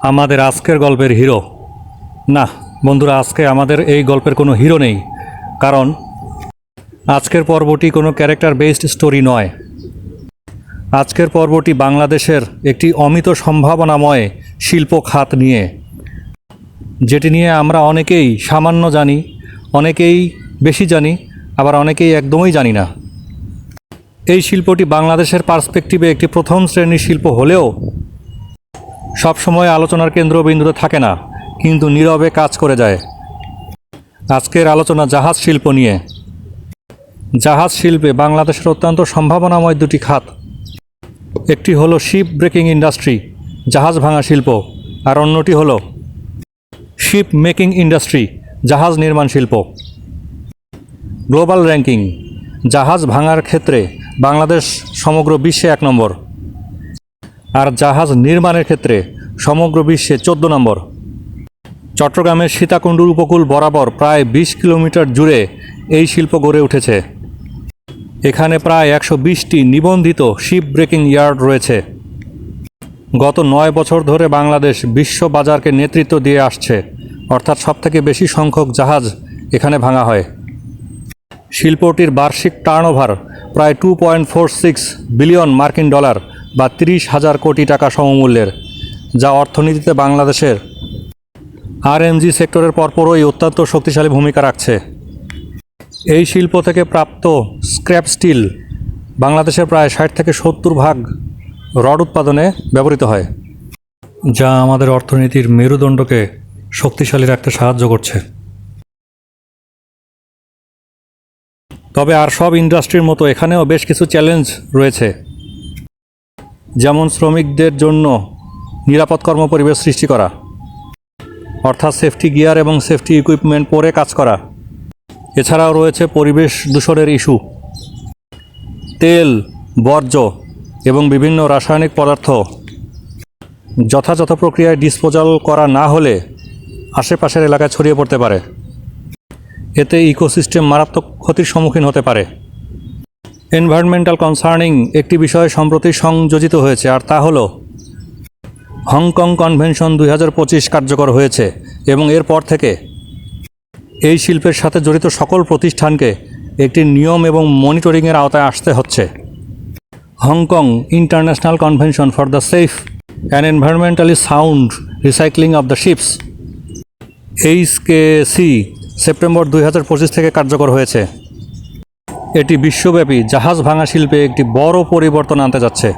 আমাদের আজকের গল্পের হিরো না বন্ধুরা, আজকে আমাদের এই গল্পের কোনো হিরো নেই। কারণ আজকের পর্বটি কোনো ক্যারেক্টার বেসড স্টোরি নয়। আজকের পর্বটি বাংলাদেশের একটি অমিত সম্ভাবনাময় শিল্প খাত নিয়ে, যেটি নিয়ে আমরা অনেকেই সামান্য জানি, অনেকেই বেশি জানি, আবার অনেকেই একদমই জানি না। এই শিল্পটি বাংলাদেশের পার্সপেক্টিভে একটি প্রথম শ্রেণীর শিল্প হলেও সবসময় আলোচনার কেন্দ্রবিন্দুতে থাকে না, কিন্তু নীরবে কাজ করে যায়। আজকের আলোচনা জাহাজ শিল্প নিয়ে। জাহাজ শিল্পে বাংলাদেশের অত্যন্ত সম্ভাবনাময় দুটি খাত। একটি হলো শিপ ব্রেকিং ইন্ডাস্ট্রি, জাহাজ ভাঙা শিল্প, আর অন্যটি হলো শিপ মেকিং ইন্ডাস্ট্রি, জাহাজ নির্মাণ শিল্প। গ্লোবাল র্যাঙ্কিং, জাহাজ ভাঙার ক্ষেত্রে বাংলাদেশ সমগ্র বিশ্বে 1 নম্বর, আর জাহাজ নির্মাণের ক্ষেত্রে সমগ্র বিশ্বে 14 নম্বর। চট্টগ্রামের সীতাকুণ্ডুর উপকূল বরাবর প্রায় 20 কিলোমিটার জুড়ে এই শিল্প গড়ে উঠেছে। এখানে প্রায় 120টি নিবন্ধিত শিপ ব্রেকিং ইয়ার্ড রয়েছে। গত 9 বছর ধরে বাংলাদেশ বিশ্ব বাজারকে নেতৃত্ব দিয়ে আসছে, অর্থাৎ সবথেকে বেশি সংখ্যক জাহাজ এখানে ভাঙা হয়। শিল্পটির বার্ষিক টার্নওভার প্রায় 2.46 বিলিয়ন মার্কিন ডলার বা 30,000 কোটি টাকা সমমূল্যের, যা অর্থনীতিতে বাংলাদেশের আরএমজি সেক্টরের পরপরই অত্যন্ত শক্তিশালী ভূমিকা রাখছে। এই শিল্প থেকে প্রাপ্ত স্ক্র্যাপ স্টিল বাংলাদেশের প্রায় 60 থেকে 70% রড উৎপাদনে ব্যবহৃত হয়, যা আমাদের অর্থনীতির মেরুদণ্ডকে শক্তিশালী রাখতে সাহায্য করছে। তবে আর সব ইন্ডাস্ট্রির মতো এখানেও বেশ কিছু চ্যালেঞ্জ রয়েছে, যেমন শ্রমিকদের জন্য নিরাপদ কর্মপরিবেশ সৃষ্টি করা, অর্থাৎ সেফটি গিয়ার এবং সেফটি ইকুইপমেন্ট পরে কাজ করা। এছাড়াও রয়েছে পরিবেশ দূষণের ইস্যু। তেল, বর্জ্য এবং বিভিন্ন রাসায়নিক পদার্থ যথাযথ প্রক্রিয়ায় ডিসপোজাল করা না হলে আশেপাশের এলাকায় ছড়িয়ে পড়তে পারে। এতে ইকোসিস্টেম মারাত্মক ক্ষতির সম্মুখীন হতে পারে। এনভায়রনমেন্টাল কনসার্নিং একটি বিষয় সম্প্রতি সংযোজিত হয়েছে, আর তা হলো হংকং কনভেনশন 2025 কার্যকর হয়েছে এবং এরপর থেকে এই শিল্পের সাথে জড়িত সকল প্রতিষ্ঠানকে একটি নিয়ম এবং মনিটরিংয়ের আওতায় আসতে হচ্ছে। Hong Kong international convention for the safe and environmentally sound recycling of the ships, HKC, September 2025 থেকে কার্যকর হয়েছে। এটি বিশ্বব্যাপী জাহাজ ভাঙা শিল্পে একটি বড় পরিবর্তন আনতে যাচ্ছে।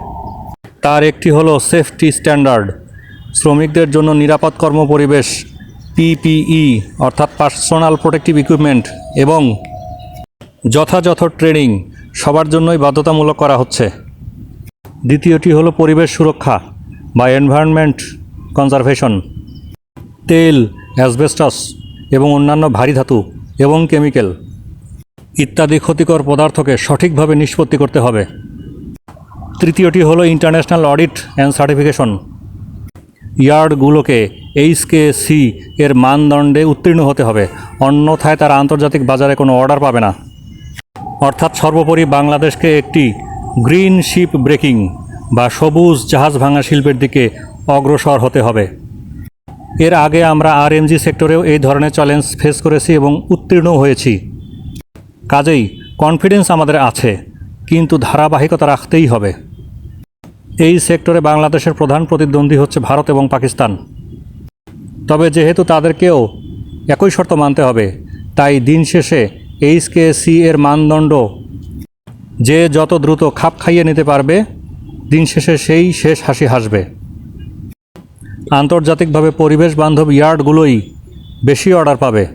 তার একটি হলো সেফটি স্ট্যান্ডার্ড, শ্রমিকদের জন্য নিরাপদ কর্মপরিবেশ, PPE অর্থাৎ পার্সোনাল প্রোটেক্টিভ ইকুইপমেন্ট, এবং যথাযথ ট্রেনিং সবার জন্যই বাধ্যতামূলক করা হচ্ছে। দ্বিতীয়টি হলো পরিবেশ সুরক্ষা বা এনভায়রনমেন্ট কনজারভেশন। তেল, অ্যাসবেস্টস এবং অন্যান্য ভারী ধাতু এবং কেমিক্যাল ইত্যাদি ক্ষতিকর পদার্থকে সঠিকভাবে নিষ্পত্তি করতে হবে। তৃতীয়টি হলো ইন্টারন্যাশনাল অডিট অ্যান্ড সার্টিফিকেশন। ইয়ার্ডগুলোকে HKC এর মানদণ্ডে উত্তীর্ণ হতে হবে, অন্যথায় তারা আন্তর্জাতিক বাজারে কোনো অর্ডার পাবে না। অর্থাৎ সর্বোপরি বাংলাদেশকে একটি গ্রিন শিপ ব্রেকিং বা সবুজ জাহাজ ভাঙা শিল্পের দিকে অগ্রসর হতে হবে। এর আগে আমরা আরএমজি সেক্টরেও এই ধরনের চ্যালেঞ্জ ফেস করেছি এবং উত্তীর্ণ হয়েছি। কাজেই কনফিডেন্স আমাদের আছে, কিন্তু ধারাবাহিকতা রাখতেই হবে। এই সেক্টরে বাংলাদেশের প্রধান প্রতিদ্বন্দ্বী হচ্ছে ভারত এবং পাকিস্তান। তবে যেহেতু তাদেরকেও একই শর্ত মানতে হবে, তাই দিন শেষে HKC এর মানদণ্ড যে যত দ্রুত খাপ খাইয়ে নিতে পারবে, দিন শেষে সেই শেষ হাসি হাসবে। আন্তর্জাতিকভাবে পরিবেশ বান্ধব ইয়ার্ডগুলোই বেশি অর্ডার পাবে।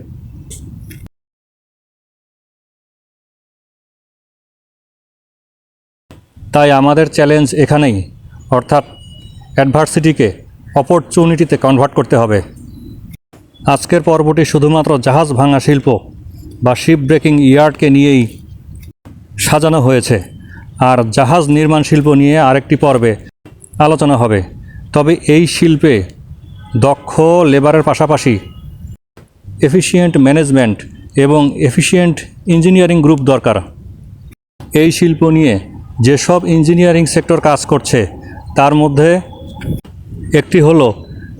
তাই আমাদের চ্যালেঞ্জ এখানেই, অর্থাৎ অ্যাডভার্সিটিকে অপরচুনিটিতে কনভার্ট করতে হবে। আজকের পর্বটি শুধুমাত্র জাহাজ ভাঙা শিল্প বা শিপ ব্রেকিং ইয়ার্ডকে নিয়েই সাজানো হয়েছে, আর জাহাজ নির্মাণ শিল্প নিয়ে আরেকটি পর্বে আলোচনা হবে। তবে এই শিল্পে দক্ষ লেবারের পাশাপাশি এফিশিয়েন্ট ম্যানেজমেন্ট এবং এফিশিয়েন্ট ইঞ্জিনিয়ারিং গ্রুপ দরকার। এই শিল্প নিয়ে যেসব ইঞ্জিনিয়ারিং সেক্টর কাজ করছে তার মধ্যে একটি হলো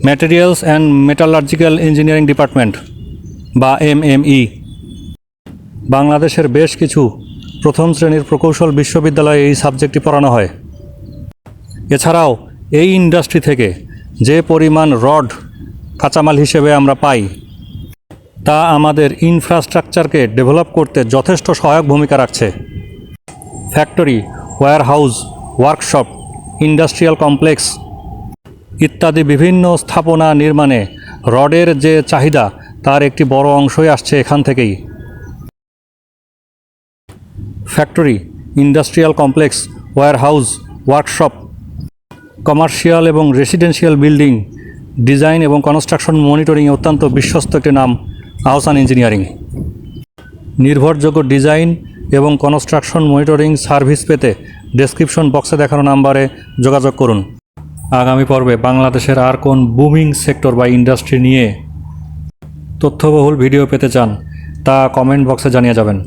materials and metallurgical engineering department বা MME। বাংলাদেশের বেশ কিছু প্রথম শ্রেণীর প্রকৌশল বিশ্ববিদ্যালয়ে এই সাবজেক্টটি পড়ানো হয়। এছাড়াও এই ইন্ডাস্ট্রি থেকে যে পরিমাণ রড কাঁচামাল হিসেবে আমরা পাই তা আমাদের ইনফ্রাস্ট্রাকচারকে ডেভেলপ করতে যথেষ্ট সহায়ক ভূমিকা রাখছে। Factory, warehouse, workshop, industrial complex ইত্যাদি বিভিন্ন স্থাপনা নির্মাণে রডের যে চাহিদা তার একটি বড় অংশই আসছে এখান থেকেই। Factory, industrial complex, warehouse, workshop, commercial এবং রেসিডেন্সিয়াল বিল্ডিং ডিজাইন এবং কনস্ট্রাকশন মনিটরিংয়ে অত্যন্ত বিশ্বস্ত একটি নাম আহসান ইঞ্জিনিয়ারিং। নির্ভরযোগ্য ডিজাইন এবং কনস্ট্রাকশন মনিটরিং সার্ভিস পেতে ডেসক্রিপশন বক্সে দেখানো নাম্বারে যোগাযোগ করুন। আগামী পর্বে বাংলাদেশের আর কোন বুমিং সেক্টর বা ইন্ডাস্ট্রি নিয়ে তথ্যবহুল ভিডিও পেতে চান তা কমেন্ট বক্সে জানিয়ে যাবেন।